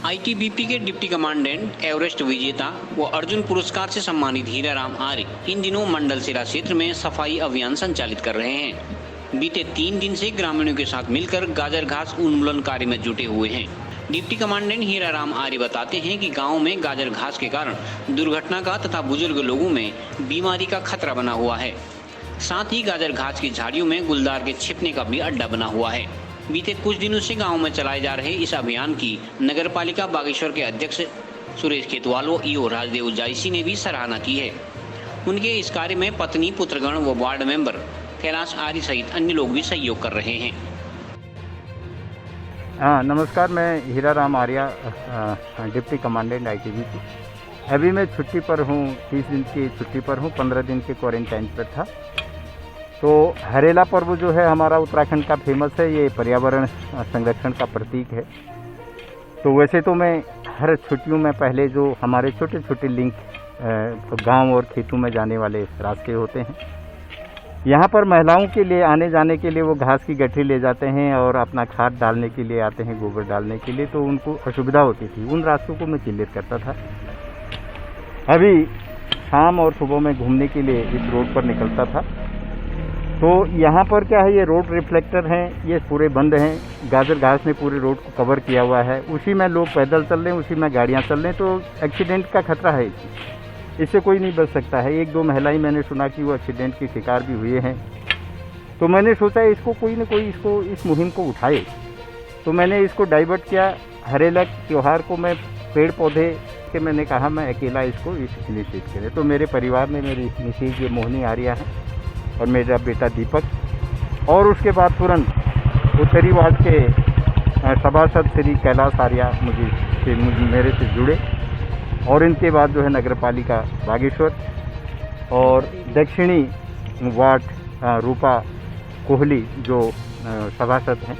ITBP के deputy commandant Everest विजेता व अर्जुन पुरस्कार से सम्मानित हीराराम आर्य इन दिनों मंडल सिरा क्षेत्र में सफाई अभियान संचालित कर रहे हैं। बीते 3 दिन से ग्रामीणों के साथ मिलकर गाजर घास उन्मूलन कार्य में जुटे हुए हैं। डिप्टी कमांडेंट हीराराम आर्य बताते हैं कि गांव में गाजर घास के कारण दुर्घटना का तथा बुजुर्ग लोगों में बीमारी का खतरा बना हुआ है। साथ ही गाजर घास की झाड़ियों में गुलदार के छिपने का भी अड्डा बना हुआ है। बीते कुछ दिनों से गांव में चलाए जा रहे इस अभियान की नगरपालिका बागेश्वर के अध्यक्ष सुरेश खेतवाल व ईओ राजदेव जायसी ने भी सराहना की है। उनके इस कार्य में पत्नी, पुत्रगण व वार्ड मेंबर कैलाश आर्य सहित अन्य लोग भी सहयोग कर रहे हैं। नमस्कार, मैं हीराराम आर्य, डिप्टी कमांडेंट आईटीबीपी। अभी मैं छुट्टी पर हूँ, 30 दिन की छुट्टी पर हूँ, 15 दिन के क्वारंटाइन पर था। तो हरेला पर्व जो है हमारा उत्तराखंड का फेमस है, ये पर्यावरण संरक्षण का प्रतीक है। तो वैसे तो मैं हर छुट्टियों में पहले जो हमारे छोटे छोटे लिंक गांव और खेतों में जाने वाले रास्ते होते हैं, यहाँ पर महिलाओं के लिए आने जाने के लिए वो घास की गठरी ले जाते हैं और अपना खाद डालने के लिए आते हैं, गोबर डालने के लिए, तो उनको असुविधा होती थी। उन रास्तों को मैं क्लियर करता था। अभी शाम और सुबह में घूमने के लिए इस रोड पर निकलता था। तो यहाँ पर क्या है, ये रोड रिफ्लेक्टर हैं, ये पूरे बंद हैं। गाजर घास ने पूरे रोड को कवर किया हुआ है। उसी में लोग पैदल चल रहे हैं, उसी में गाड़ियाँ चल रहे हैं, तो एक्सीडेंट का खतरा है। इससे कोई नहीं बच सकता है। 1-2 महिलाएं मैंने सुना कि वो एक्सीडेंट के शिकार भी हुए हैं। तो मैंने सोचा इसको कोई न कोई इस मुहिम को उठाए। तो मैंने इसको डाइवर्ट किया। हरेला त्यौहार को मैं पेड़ पौधे के मैंने कहा मैं अकेला इसको इनिशिएट करें। तो मेरे परिवार में मेरी मिसेज ये मोहिनी आर्या है और मेरा बेटा दीपक, और उसके बाद तुरंत उत्तरी वार्ड के सभासद श्री कैलाश आर्या मेरे से जुड़े, और इनके बाद जो है नगरपालिका बागेश्वर और दक्षिणी वार्ड रूपा कोहली जो सभासद हैं,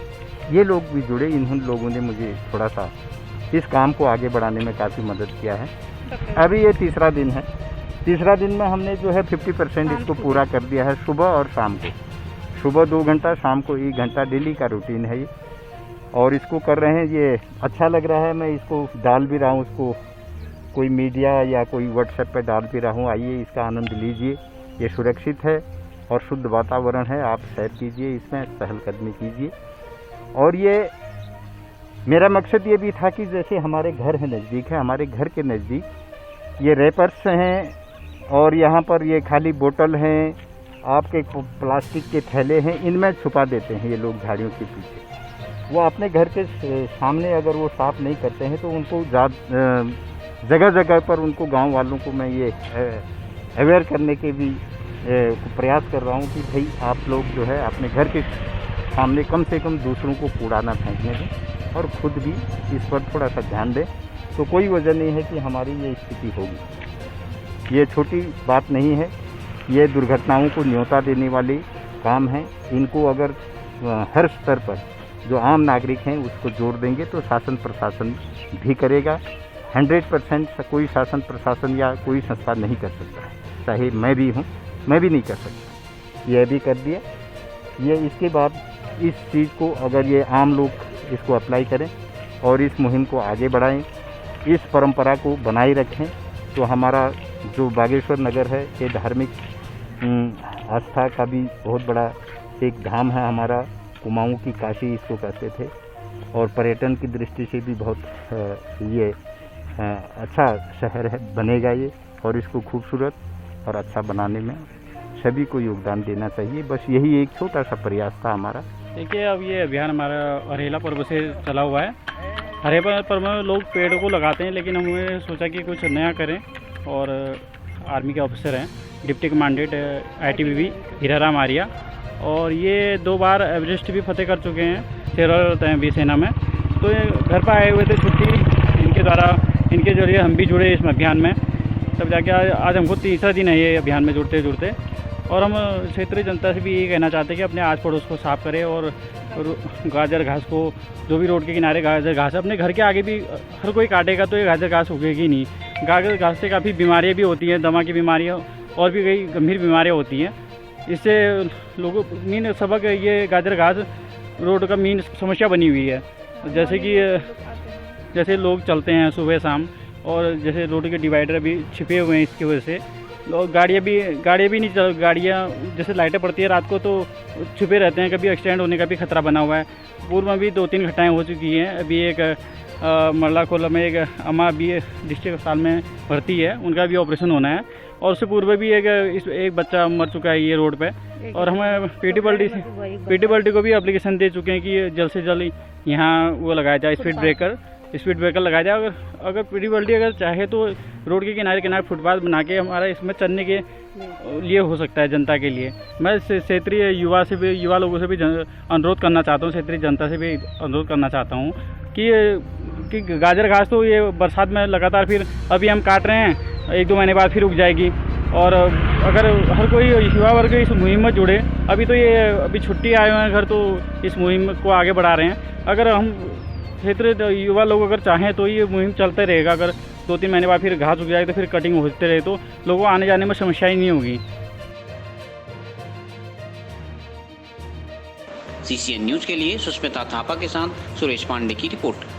ये लोग भी जुड़े। इन लोगों ने मुझे थोड़ा सा इस काम को आगे बढ़ाने में काफ़ी मदद किया है। अभी ये तीसरा दिन है। तीसरा दिन में हमने जो है 50% इसको पूरा कर दिया है। सुबह और शाम को, सुबह 2 घंटा, शाम को 1 घंटा, डेली का रूटीन है ये। और इसको कर रहे हैं, ये अच्छा लग रहा है। मैं इसको डाल भी रहा हूँ, उसको कोई मीडिया या कोई व्हाट्सएप पे डाल भी रहा हूँ। आइए इसका आनंद लीजिए। ये सुरक्षित है और शुद्ध वातावरण है। आप सैर कीजिए, इसमें चहलकदमी कीजिए। और ये मेरा मकसद ये भी था कि जैसे हमारे घर है नज़दीक है, हमारे घर के नज़दीक ये रैपर्स हैं और यहाँ पर ये खाली बोतल हैं, आपके प्लास्टिक के थैले हैं, इनमें छुपा देते हैं ये लोग झाड़ियों के पीछे। वो अपने घर के सामने अगर वो साफ़ नहीं करते हैं तो उनको जगह जगह पर उनको गांव वालों को मैं ये अवेयर करने के भी प्रयास कर रहा हूँ कि भाई आप लोग जो है अपने घर के सामने कम से कम दूसरों को कूड़ा ना फेंकने दें और ख़ुद भी इस पर थोड़ा सा ध्यान दें। तो कोई वजह नहीं है कि हमारी ये स्थिति होगी। ये छोटी बात नहीं है, ये दुर्घटनाओं को न्योता देने वाली काम है। इनको अगर हर स्तर पर जो आम नागरिक हैं उसको जोड़ देंगे तो शासन प्रशासन भी करेगा। 100% कोई शासन प्रशासन या कोई संस्था नहीं कर सकता है, चाहे मैं भी हूँ, मैं भी नहीं कर सकता। ये भी कर दिया। ये इसके बाद इस चीज़ को अगर ये आम लोग इसको अप्लाई करें और इस मुहिम को आगे बढ़ाएं, इस परंपरा को बनाए रखें, तो हमारा जो बागेश्वर नगर है ये धार्मिक आस्था का भी बहुत बड़ा एक धाम है। हमारा कुमाऊँ की काशी इसको कहते थे, और पर्यटन की दृष्टि से भी बहुत ये अच्छा शहर है, बनेगा ये। और इसको खूबसूरत और अच्छा बनाने में सभी को योगदान देना चाहिए। बस यही एक छोटा सा प्रयास था हमारा। देखिए, अब ये अभियान हमारा हरेला पर्व से चला हुआ है। हरेला पर्व में लोग पेड़ को लगाते हैं, लेकिन हमने सोचा कि कुछ नया करें। और आर्मी के ऑफिसर हैं, deputy commandant ITBP Hiraram Arya, और ये 2 बार एवरेस्ट भी फतेह कर चुके हैं तैनाती सेना में। तो ये घर पर आए हुए थे छुट्टी, इनके द्वारा, इनके जरिए हम भी जुड़े इस अभियान में। तब जाके आज हमको तीसरा दिन है ये अभियान में जुड़ते जुड़ते। और हम क्षेत्रीय जनता से भी यही कहना चाहते हैं कि अपने आस पड़ोस को साफ़ करें और गाजर घास को, जो भी रोड के किनारे गाजर घास, अपने घर के आगे भी हर कोई काटेगा तो ये गाजर घास उगेगी नहीं। गाजर घास से काफ़ी बीमारियाँ भी होती हैं, दमा की बीमारियाँ और भी कई गंभीर बीमारियाँ होती हैं। इससे लोगों मेन सबक ये गाजर घास रोड का मेन समस्या बनी हुई है। जैसे कि जैसे लोग चलते हैं सुबह शाम, और जैसे रोड के डिवाइडर भी छिपे हुए हैं, इसकी वजह से लोग गाड़ियाँ भी नहीं चल, गाड़ियाँ जैसे लाइटें पड़ती है रात को तो छुपे रहते हैं, कभी एक्सीडेंट होने का भी खतरा बना हुआ है। पूर्व में भी 2-3 घटनाएं हो चुकी हैं। अभी एक मरला कोला में एक अम्मा अभी डिस्ट्रिक्ट अस्पताल में भर्ती है, उनका भी ऑपरेशन होना है। और उससे पूर्व भी एक बच्चा मर चुका है ये रोड पे। और हमें पीटी को भी एप्लीकेशन दे चुके हैं कि जल्द से जल्द यहाँ वो लगाया जाए, स्पीड ब्रेकर लगाया जाए। अगर पीटी अगर चाहे तो रोड के किनारे फुटपाथ बना के हमारा इसमें चलने के लिए हो सकता है जनता के लिए। मैं क्षेत्रीय युवा लोगों से भी अनुरोध करना चाहता हूँ, क्षेत्रीय जनता से भी अनुरोध करना चाहता हूँ कि गाजर घास तो ये बरसात में लगातार फिर अभी हम काट रहे हैं, 1-2 महीने बाद फिर उग जाएगी। और अगर हर कोई युवा वर्ग इस मुहिम में जुड़े, अभी छुट्टी आए हुए हैं घर, तो इस मुहिम को आगे बढ़ा रहे हैं। अगर हम क्षेत्रीय युवा लोग अगर चाहें तो ये मुहिम चलते रहेगा। अगर 2-3 महीने बाद फिर घास उग जाए तो फिर कटिंग होते रहे तो लोगों को आने जाने में समस्या ही नहीं होगी। CCN न्यूज के लिए सुष्मिता थापा के साथ सुरेश पांडे की रिपोर्ट।